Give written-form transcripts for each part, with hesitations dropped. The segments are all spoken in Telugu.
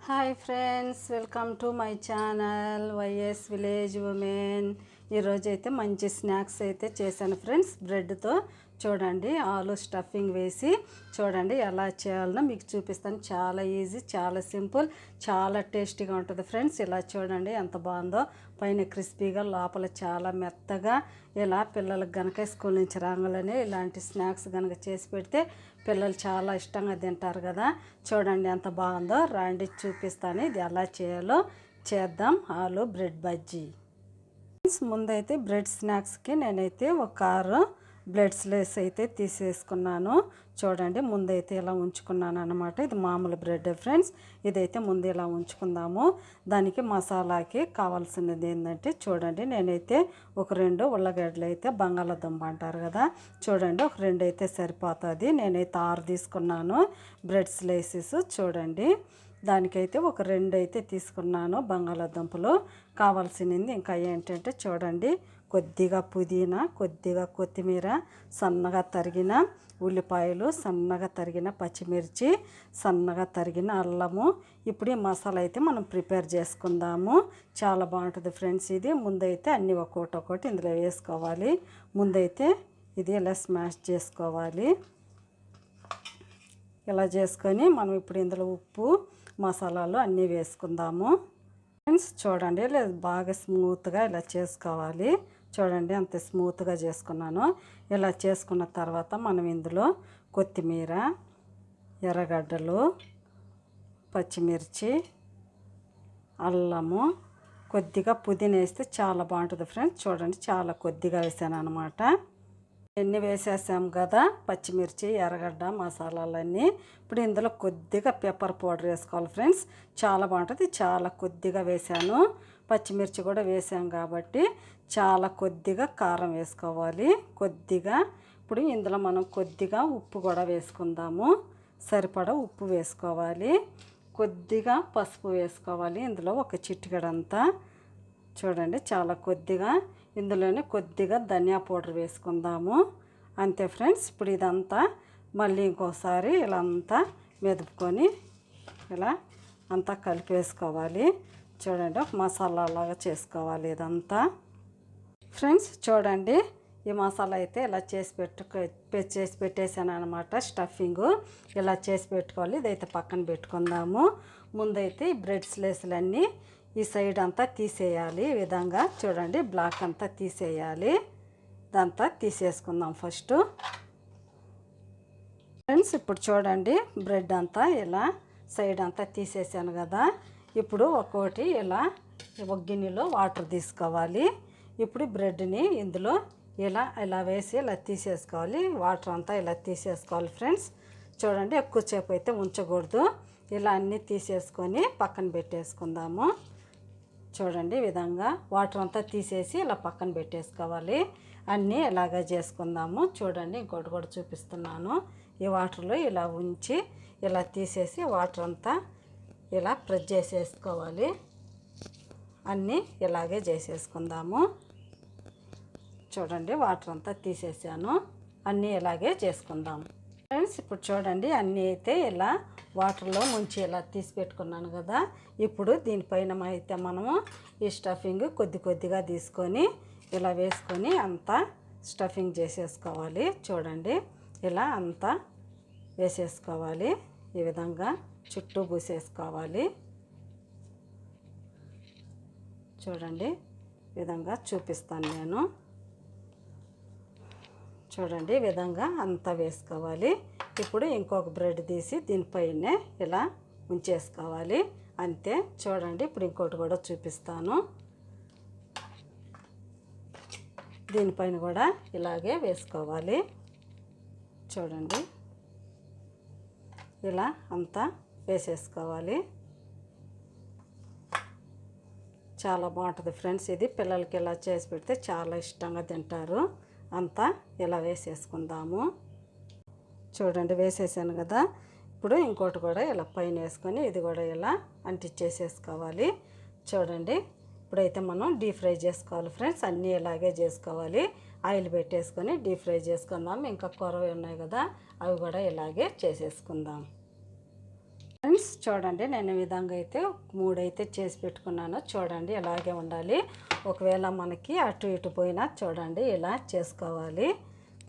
Hi friends, welcome to my channel YS village women. ఈరోజైతే మంచి స్నాక్స్ అయితే చేశాను ఫ్రెండ్స్. బ్రెడ్తో చూడండి, ఆలు స్టఫింగ్ వేసి చూడండి ఎలా చేయాలనో మీకు చూపిస్తాను. చాలా ఈజీ, చాలా సింపుల్, చాలా టేస్టీగా ఉంటుంది ఫ్రెండ్స్. ఇలా చూడండి ఎంత బాగుందో, పైన క్రిస్పీగా, లోపల చాలా మెత్తగా. ఇలా పిల్లలకు కనుక స్కూల్ నుంచి రాగానే ఇలాంటి స్నాక్స్ కనుక చేసి పెడితే పిల్లలు చాలా ఇష్టంగా తింటారు కదా. చూడండి ఎంత బాగుందో, రండి చూపిస్తాను ఇది ఎలా చేయాలో. చేద్దాం ఆలు బ్రెడ్ బజ్జీ. ముందైతే బ్రెడ్ స్నాక్స్కి నేనైతే ఒక 6 బ్రెడ్స్ లేస్ అయితే తీసేసుకున్నాను. చూడండి ముందైతే ఇలా ఉంచుకున్నాను అనమాట. ఇది మామూలు బ్రెడ్ ఫ్రెండ్స్. ఇదైతే ముందు ఇలా ఉంచుకుందాము. దానికి మసాలాకి కావాల్సినది ఏంటంటే చూడండి, నేనైతే ఒక 2 ఉల్లగడ్డలు అయితే బంగాళాదుంప అంటారు కదా, చూడండి ఒక 2 అయితే సరిపోతుంది. నేనైతే 6 తీసుకున్నాను బ్రెడ్ స్లైసెస్. చూడండి దానికైతే ఒక 2 అయితే తీసుకున్నాను బంగాళాదుంపలు. కావాల్సినది ఇంకా ఏంటంటే చూడండి, కొద్దిగా పుదీనా, కొద్దిగా కొత్తిమీర, సన్నగా తరిగిన ఉల్లిపాయలు, సన్నగా తరిగిన పచ్చిమిర్చి, సన్నగా తరిగిన అల్లము. ఇప్పుడు ఈ మసాలా అయితే మనం ప్రిపేర్ చేసుకుందాము. చాలా బాగుంటుంది ఫ్రెండ్స్ ఇది. ముందైతే అన్నీ ఒక్కొక్కటి ఇందులో వేసుకోవాలి. ముందైతే ఇది ఇలా స్మాష్ చేసుకోవాలి. ఇలా చేసుకొని మనం ఇప్పుడు ఇందులో ఉప్పు, మసాలాలు అన్నీ వేసుకుందాము ఫ్రెండ్స్. చూడండి బాగా స్మూత్గా ఇలా చేసుకోవాలి. చూడండి అంత స్మూత్గా చేసుకున్నాను. ఇలా చేసుకున్న తర్వాత మనం ఇందులో కొత్తిమీర, ఎర్రగడ్డలు, పచ్చిమిర్చి, అల్లము, కొద్దిగా పుదీనా వేస్తే చాలా బాగుంటుంది ఫ్రెండ్స్. చూడండి చాలా కొద్దిగా వేసాను అనమాట. ఎన్ని వేసేసాం కదా, పచ్చిమిర్చి, ఎర్రగడ్డ, మసాలాలన్నీ. ఇప్పుడు ఇందులో కొద్దిగా పెప్పర్ పౌడర్ వేసుకోవాలి ఫ్రెండ్స్. చాలా బాగుంటుంది. చాలా కొద్దిగా వేసాను. పచ్చిమిర్చి కూడా వేసాం కాబట్టి చాలా కొద్దిగా కారం వేసుకోవాలి. కొద్దిగా ఇప్పుడు ఇందులో మనం కొద్దిగా ఉప్పు కూడా వేసుకుందాము. సరిపడా ఉప్పు వేసుకోవాలి. కొద్దిగా పసుపు వేసుకోవాలి. ఇందులో ఒక చిటికెడంతా. చూడండి చాలా కొద్దిగా. ఇందులోనే కొద్దిగా ధనియా పౌడర్ వేసుకుందాము. అంతే ఫ్రెండ్స్. ఇప్పుడు ఇదంతా మళ్ళీ ఇంకోసారి ఇలా అంతా మెదుపుకొని ఇలా అంతా కలిపేసుకోవాలి. చూడండి ఒక మసాలా లాగా చేసుకోవాలి ఇదంతా ఫ్రెండ్స్. చూడండి ఈ మసాలా అయితే ఇలా చేసి పెట్టేసాను అనమాట. స్టఫింగు ఇలా చేసి పెట్టుకోవాలి. ఇదైతే పక్కన పెట్టుకుందాము. ముందైతే ఈ బ్రెడ్ స్లైస్లన్నీ ఈ సైడ్ అంతా తీసేయాలి. ఈ విధంగా చూడండి బ్లాక్ అంతా తీసేయాలి. ఇదంతా తీసేసుకుందాం ఫస్ట్ ఫ్రెండ్స్. ఇప్పుడు చూడండి బ్రెడ్ అంతా ఇలా సైడ్ అంతా తీసేసాను కదా. ఇప్పుడు ఒక్కొక్కటి ఇలా ఒక గిన్నెలో వాటర్ తీసుకోవాలి. ఇప్పుడు బ్రెడ్ని ఇందులో ఇలా వేసి ఇలా తీసేసుకోవాలి. వాటర్ అంతా ఇలా తీసేసుకోవాలి ఫ్రెండ్స్. చూడండి ఎక్కువసేపు అయితే ఉంచకూడదు. ఇలా అన్నీ తీసేసుకొని పక్కన పెట్టేసుకుందాము. చూడండి ఈ విధంగా వాటర్ అంతా తీసేసి ఇలా పక్కన పెట్టేసుకోవాలి. అన్నీ ఇలాగే చేసుకుందాము. చూడండి ఇంకోటి కూడా చూపిస్తున్నాను. ఈ వాటర్లో ఇలా ఉంచి ఇలా తీసేసి వాటర్ అంతా ఇలా ప్రెస్ చేసేసుకోవాలి. అన్నీ ఇలాగే చేసేసుకుందాము. చూడండి వాటర్ అంతా తీసేసాను. అన్నీ ఇలాగే చేసుకుందాం ఫ్రెండ్స్. ఇప్పుడు చూడండి అన్నీ అయితే ఇలా వాటర్లో ముంచి ఇలా తీసి పెట్టుకున్నాను కదా. ఇప్పుడు దీనిపైన అయితే మనము ఈ స్టఫింగ్ కొద్దిగా తీసుకొని ఇలా వేసుకొని అంతా స్టఫింగ్ చేసేసుకోవాలి. చూడండి ఇలా అంతా వేసేసుకోవాలి. ఈ విధంగా చుట్టూ పూసేసుకోవాలి. చూడండి ఈ విధంగా చూపిస్తాను నేను. చూడండి ఈ విధంగా అంతా వేసుకోవాలి. ఇప్పుడు ఇంకొక బ్రెడ్ తీసి దీనిపైనే ఇలా ఉంచేసుకోవాలి. అంతే. చూడండి ఇప్పుడు ఇంకోటి కూడా చూపిస్తాను. దీనిపైన కూడా ఇలాగే వేసుకోవాలి. చూడండి ఇలా అంతా వేసేసుకోవాలి. చాలా బాగుంటుంది ఫ్రెండ్స్ ఇది. పిల్లలకి ఇలా చేసి పెడితే చాలా ఇష్టంగా తింటారు. అంతా ఇలా వేసేసుకుందాము. చూడండి వేసేసాను కదా. ఇప్పుడు ఇంకోటి కూడా ఇలా పైన వేసుకొని ఇది కూడా ఇలా అంటించేసేసుకోవాలి. చూడండి ఇప్పుడైతే మనం డీప్ ఫ్రై చేసుకోవాలి ఫ్రెండ్స్. అన్నీ ఇలాగే చేసుకోవాలి. ఆయిల్ పెట్టేసుకొని డీప్ ఫ్రై చేసుకుందాం. ఇంకా కొరవి ఉన్నాయి కదా, అవి కూడా ఇలాగే చేసేసుకుందాం. ఫ్రెండ్స్ చూడండి, నేను ఈ విధంగా అయితే 3 అయితే చేసి పెట్టుకున్నాను. చూడండి ఇలాగే ఉండాలి. ఒకవేళ మనకి అటు ఇటు పోయినా చూడండి ఇలా చేసుకోవాలి.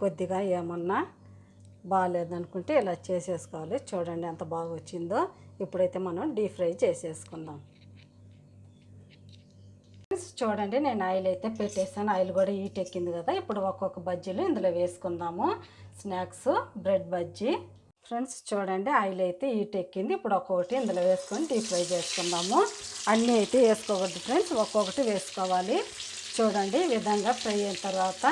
కొద్దిగా ఏమన్నా బాగాలేదనుకుంటే ఇలా చేసేసుకోవాలి. చూడండి ఎంత బాగా వచ్చిందో. ఇప్పుడైతే మనం డీప్ ఫ్రై చేసేసుకుందాం. చూడండి నేను ఆయిల్ అయితే పెట్టేసాను. ఆయిల్ కూడా హీట్ ఎక్కింది కదా. ఇప్పుడు ఒక్కొక్క బజ్జీలు ఇందులో వేసుకుందాము. Snacks bread bajji. ఫ్రెండ్స్ చూడండి ఆయిల్ అయితే హీట్ ఎక్కింది. ఇప్పుడు ఒక్కొక్కటి ఇందులో వేసుకొని డీప్ ఫ్రై చేసుకుందాము. అన్నీ అయితే వేసుకోకూడదు ఫ్రెండ్స్, ఒక్కొక్కటి వేసుకోవాలి. చూడండి ఈ విధంగా ఫ్రై అయిన తర్వాత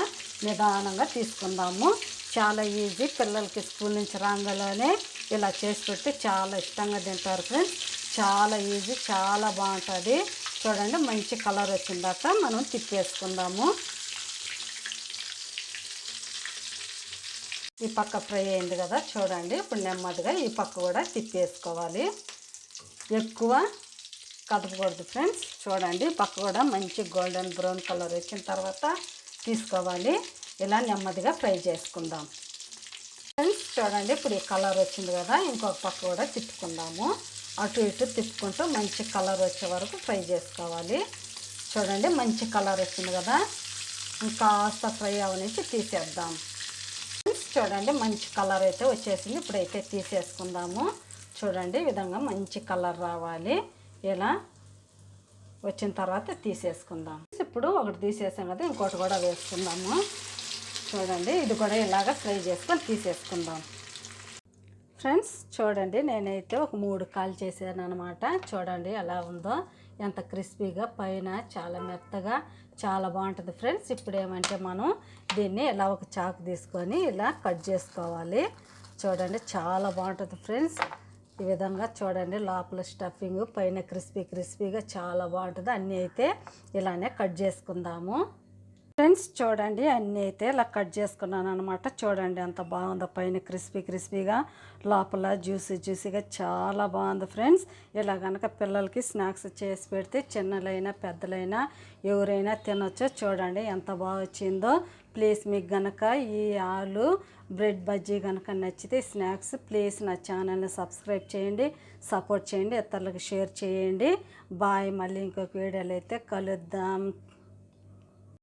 నిదానంగా తీసుకుందాము. చాలా ఈజీ. పిల్లలకి స్కూల్ నుంచి రాగానే ఇలా చేసి పెట్టి చాలా ఇష్టంగా తింటారు ఫ్రెండ్స్. చాలా ఈజీ, చాలా బాగుంటుంది. చూడండి మంచి కలర్ వచ్చిందాక మనం తిప్పేసుకుందాము. ఈ పక్క ఫ్రై అయింది కదా. చూడండి ఇప్పుడు నెమ్మదిగా ఈ పక్క కూడా తిప్పేసుకోవాలి. ఎక్కువ కదపకూడదు ఫ్రెండ్స్. చూడండి పక్క కూడా మంచి గోల్డెన్ బ్రౌన్ కలర్ వచ్చిన తర్వాత తీసుకోవాలి. ఇలా నెమ్మదిగా ఫ్రై చేసుకుందాం ఫ్రెండ్స్. చూడండి ఇప్పుడు ఈ కలర్ వచ్చింది కదా. ఇంకొక పక్క కూడా తిప్పుకుందాము. అటు ఇటు తిప్పుకుంటూ మంచి కలర్ వచ్చే వరకు ఫ్రై చేసుకోవాలి. చూడండి మంచి కలర్ వచ్చింది కదా. ఇంకాస్త ఫ్రై అవనిచ్చి తీసేద్దాం. చూడండి మంచి కలర్ అయితే వచ్చేసింది. ఇప్పుడైతే తీసేసుకుందాము. చూడండి ఈ విధంగా మంచి కలర్ రావాలి. ఇలా వచ్చిన తర్వాత తీసేసుకుందాం. ఇప్పుడు ఒకటి తీసేసాం కదా, ఇంకోటి కూడా వేసుకుందాము. చూడండి ఇది కూడా ఇలాగ ఫ్రై చేసుకొని తీసేసుకుందాం ఫ్రెండ్స్. చూడండి నేనైతే ఒక 3 కాల్ చేశాను అనమాట. చూడండి ఎలా ఉందో, ఎంత క్రిస్పీగా, పైన చాలా మెత్తగా, చాలా బాగుంటుంది ఫ్రెండ్స్. ఇప్పుడు ఏమంటే మనం దీన్ని ఇలా ఒక చాకు తీసుకొని ఇలా కట్ చేసుకోవాలి. చూడండి చాలా బాగుంటుంది ఫ్రెండ్స్. ఈ విధంగా చూడండి లోపల స్టఫింగ్, పైన క్రిస్పీగా చాలా బాగుంటుంది. అన్నీ అయితే ఇలానే కట్ చేసుకుందాము ఫ్రెండ్స్. చూడండి అన్నీ అయితే ఇలా కట్ చేసుకున్నాను అనమాట. చూడండి ఎంత బాగుందో, పైన క్రిస్పీగా, లోపల జ్యూసీగా చాలా బాగుంది ఫ్రెండ్స్. ఇలా కనుక పిల్లలకి స్నాక్స్ చేసి పెడితే చిన్నలైనా పెద్దలైనా ఎవరైనా తినొచ్చు. చూడండి ఎంత బాగా వచ్చిందో. ప్లీజ్ మీకు కనుక ఈ ఆలు బ్రెడ్ బజ్జీ కనుక నచ్చితే స్నాక్స్, ప్లీజ్ నా ఛానల్ని సబ్స్క్రైబ్ చేయండి, సపోర్ట్ చేయండి, ఇతరులకు షేర్ చేయండి. బాయ్. మళ్ళీ ఇంకొక వీడియోలో అయితే కలుద్దాం.